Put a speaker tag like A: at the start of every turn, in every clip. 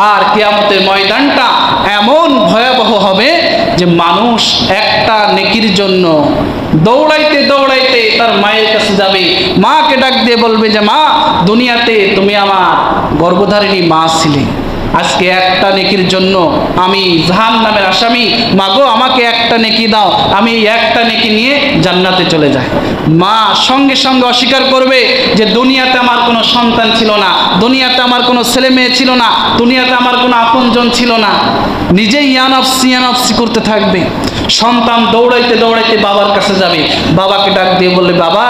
A: আর কিয়ামতের ময়দানটা এমন ভয়াবহ হবে যে মানুষ একটা নেকির জন্য দৌড়াইতে দৌড়াইতে তার মায়ের কাছে যাবে, মাকে ডাক দিয়ে বলবে যে মা, দুনিয়াতে তুমি আমার গর্ভধারিণী মা ছিলে, আজকে একটা নেকির জন্য আমি জাহান্নামের আসামি, মাগো আমাকে একটা নেকি দাও, আমি এই একটা নেকি নিয়ে জান্নাতে চলে যাই। মা সঙ্গে সঙ্গে অস্বীকার করবে যে দুনিয়াতে আমার কোনো সন্তান ছিল না, দুনিয়াতে আমার কোনো ছেলে মেয়ে ছিল না, দুনিয়াতে আমার কোনো আপনজন ছিল না, নিজেই ইয়ানফসি করতে থাকবে। সন্তান দৌড়াইতে দৌড়াইতে বাবার কাছে যাবে, বাবাকে ডাক দিয়ে বললে, বাবা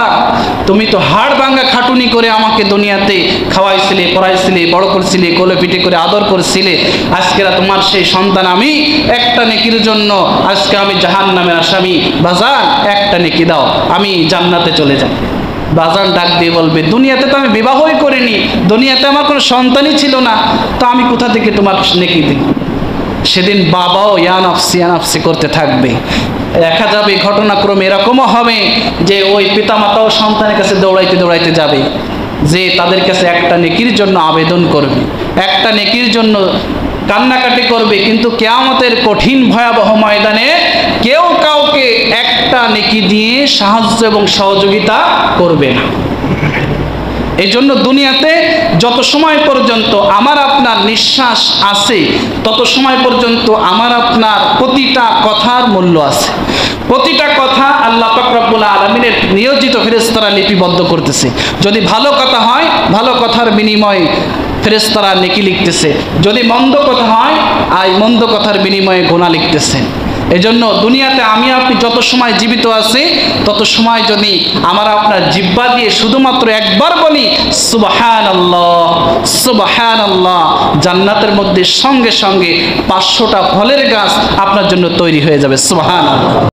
A: তুমি তো হাড় ভাঙা খাটুনি করে আমাকে দুনিয়াতে খাওয়াইছিলে, পড়াইছিলে, বড় করছিলে, কোলে পিঠে করে আদর করছিলে, আজকেরা তোমার সেই সন্তান আমি একটা নেকির জন্য আজকে আমি জাহান্নামের আসামি, বাজান একটা নেকি দাও, আমি জান্নাতে চলে যাই। বাজান ডাক দিয়ে বলবে, দুনিয়াতে তো আমি বিবাহই করিনি, দুনিয়াতে আমার কোনো সন্তানই ছিল না, তো আমি কোথা থেকে তোমার নেকি দিই? সেদিন বাবাও ইয়ানফসি করতে থাকবে। দেখা যাবে ঘটনাক্রমে এরকমও হবে যে ওই পিতামাতাও সন্তানের কাছে দৌড়াইতে দৌড়াইতে যাবে, যে তাদের কাছে একটা নেকির জন্য আবেদন করবে, একটা নেকির জন্য কান্নাকাটি করবে, কিন্তু কিয়ামতের কঠিন ভয়াবহ ময়দানে কেউ কাউকে একটা নেকি দিয়ে সাহায্য এবং সহযোগিতা করবে না। এই জন্য দুনিয়াতে যত সময় পর্যন্ত আমার আপনার নিঃশ্বাস আছে, তত সময় পর্যন্ত আমার আপনার প্রতিটা কথার মূল্য আছে। প্রতিটা কথা আল্লাহ পাক রব্বুল আলামিনের নিয়োজিত ফেরেশতারা লিপিবদ্ধ করতেছে। যদি ভালো কথা হয়, ভালো কথার বিনিময়ে ফেরেশতারা নেকি লিখতেছে, যদি মন্দ কথা হয় আর মন্দ কথার বিনিময়ে গুনাহ লিখতেছে। এজন্য দুনিয়াতে আমি আপনি যত সময় জীবিত আছি, তত সময় যদি আমার আপনার জিহ্বা দিয়ে শুধুমাত্র একবার বলি সুবহানাল্লাহ সুবহানাল্লাহ, জান্নাতের মধ্যে সঙ্গে সঙ্গে 500টা ফলের গাছ আপনার জন্য তৈরি হয়ে যাবে। সুবহানাল্লাহ।